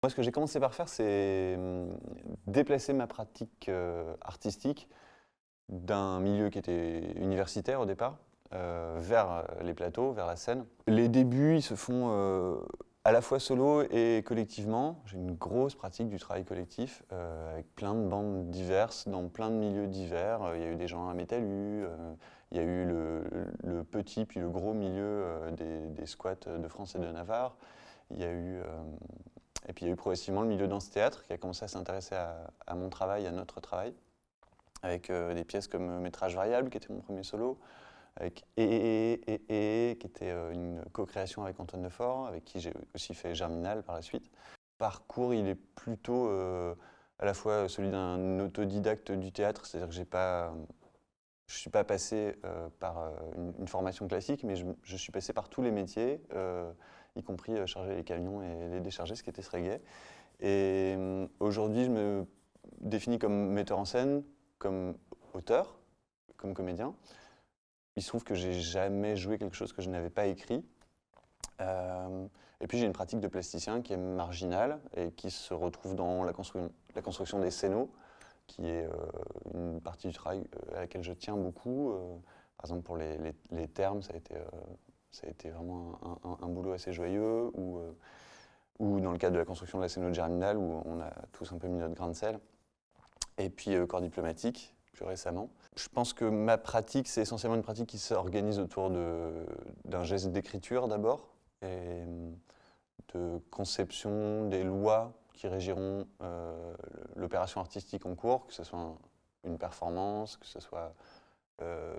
Moi, ce que j'ai commencé par faire, c'est déplacer ma pratique artistique d'un milieu qui était universitaire au départ, vers les plateaux, vers la scène. Les débuts, ils se font à la fois solo et collectivement. J'ai une grosse pratique du travail collectif, avec plein de bandes diverses, dans plein de milieux divers. Il y a eu des gens à Métallu, il y a eu le petit puis le gros milieu des squats de France et de Navarre. Il y a eu, et puis il y a eu progressivement le milieu danse-théâtre qui a commencé à s'intéresser à mon travail, à notre travail, avec des pièces comme Métrage variable, qui était mon premier solo, avec qui était une co-création avec Antoine Lefort, avec qui j'ai aussi fait Germinal par la suite. Le parcours, il est plutôt à la fois celui d'un autodidacte du théâtre, c'est-à-dire que je ne suis pas passé par une formation classique, mais je suis passé par tous les métiers, y compris charger les camions et les décharger, ce qui était très gai. Et aujourd'hui, je me définis comme metteur en scène, comme auteur, comme comédien. Il se trouve que j'ai jamais joué quelque chose que je n'avais pas écrit. Et puis j'ai une pratique de plasticien qui est marginale et qui se retrouve dans la construction des scénos, qui est une partie du travail à laquelle je tiens beaucoup. Par exemple, pour les termes, ça a été vraiment un boulot assez joyeux, ou dans le cadre de la construction de la scéno de Germinal, où on a tous un peu mis notre grain de sel. Et puis corps diplomatique, plus récemment. Je pense que ma pratique, c'est essentiellement une pratique qui s'organise autour d'un geste d'écriture d'abord, et de conception des lois qui régiront l'opération artistique en cours, que ce soit une performance, que ce soit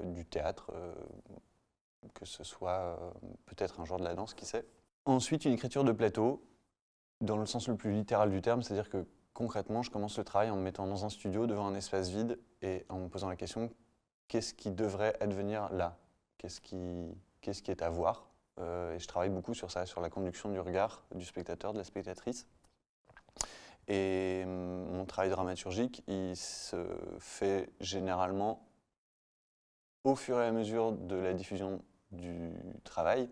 du théâtre, que ce soit peut-être un genre de la danse, qui sait. Ensuite, une écriture de plateau, dans le sens le plus littéral du terme, c'est-à-dire que concrètement, je commence le travail en me mettant dans un studio devant un espace vide et en me posant la question, qu'est-ce qui devrait advenir là? Qu'est-ce qui est à voir? Et je travaille beaucoup sur ça, sur la conduction du regard du spectateur, de la spectatrice. Et mon travail dramaturgique, il se fait généralement au fur et à mesure de la diffusion du travail.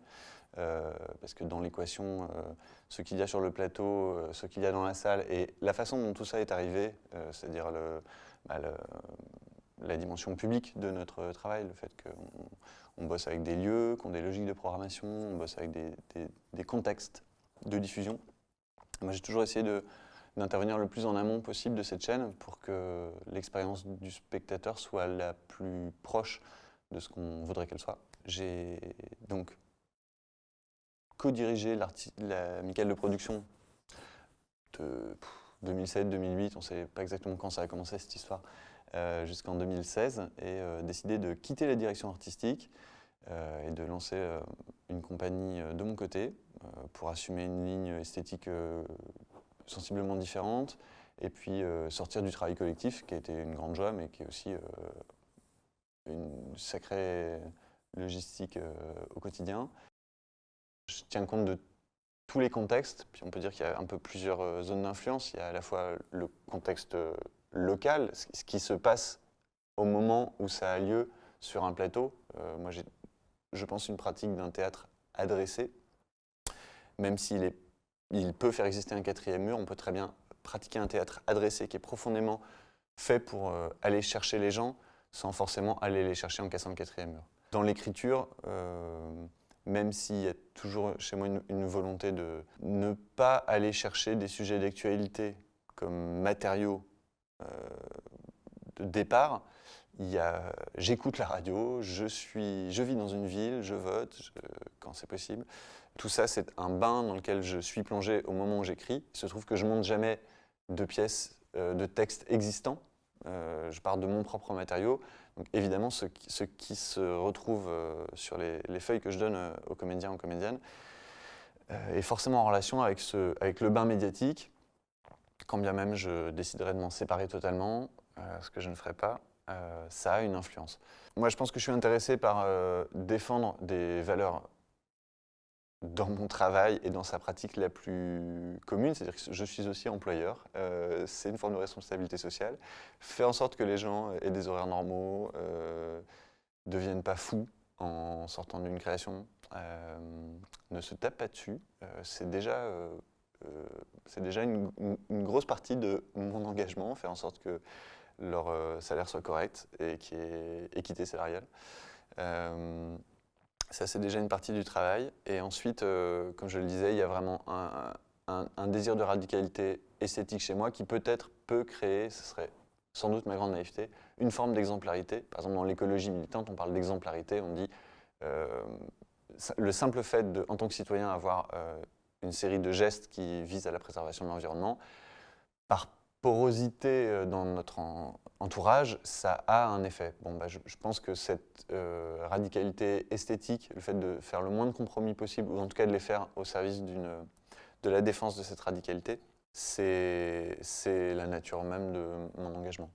Parce que dans l'équation, ce qu'il y a sur le plateau, ce qu'il y a dans la salle, et la façon dont tout ça est arrivé, c'est-à-dire la dimension publique de notre travail, le fait qu'on bosse avec des lieux, qu'on a des logiques de programmation, on bosse avec des contextes de diffusion. Moi, j'ai toujours essayé d'intervenir le plus en amont possible de cette chaîne pour que l'expérience du spectateur soit la plus proche de ce qu'on voudrait qu'elle soit. J'ai donc co-dirigé l'amicale de production de 2007-2008, on ne sait pas exactement quand ça a commencé cette histoire, jusqu'en 2016, et décidé de quitter la direction artistique et de lancer une compagnie de mon côté pour assumer une ligne esthétique sensiblement différente, et puis sortir du travail collectif, qui a été une grande joie, mais qui est aussi une sacrée logistique au quotidien. Je tiens compte de tous les contextes, puis on peut dire qu'il y a un peu plusieurs zones d'influence. Il y a à la fois le contexte local, ce qui se passe au moment où ça a lieu sur un plateau. Moi, j'ai, je pense, une pratique d'un théâtre adressé, même il peut faire exister un quatrième mur, on peut très bien pratiquer un théâtre adressé qui est profondément fait pour aller chercher les gens sans forcément aller les chercher en cassant le quatrième mur. Dans l'écriture, même s'il y a toujours chez moi une volonté de ne pas aller chercher des sujets d'actualité comme matériaux de départ, j'écoute la radio, je vis dans une ville, je vote quand c'est possible. Tout ça, c'est un bain dans lequel je suis plongé au moment où j'écris. Il se trouve que je ne monte jamais de pièces, de textes existants. Je pars de mon propre matériau. Donc évidemment, ce qui se retrouve sur les feuilles que je donne aux comédiens, aux comédiennes, est forcément en relation avec le bain médiatique. Quand bien même je déciderais de m'en séparer totalement, ce que je ne ferai pas, ça a une influence. Moi, je pense que je suis intéressé par défendre des valeurs dans mon travail et dans sa pratique la plus commune, c'est-à-dire que je suis aussi employeur, c'est une forme de responsabilité sociale, faire en sorte que les gens aient des horaires normaux, ne deviennent pas fous en sortant d'une création, ne se tapent pas dessus, c'est déjà c'est déjà une grosse partie de mon engagement, faire en sorte que leur salaire soit correct et qu'il y ait équité salariale. Ça, c'est déjà une partie du travail. Et ensuite, comme je le disais, il y a vraiment un désir de radicalité esthétique chez moi qui peut-être peut créer, ce serait sans doute ma grande naïveté, une forme d'exemplarité. Par exemple, dans l'écologie militante, on parle d'exemplarité, on dit le simple fait de, en tant que citoyen, avoir une série de gestes qui visent à la préservation de l'environnement, par porosité dans notre entourage, ça a un effet. Bon, je pense que cette radicalité esthétique, le fait de faire le moins de compromis possible, ou en tout cas de les faire au service de la défense de cette radicalité, c'est la nature même de mon engagement.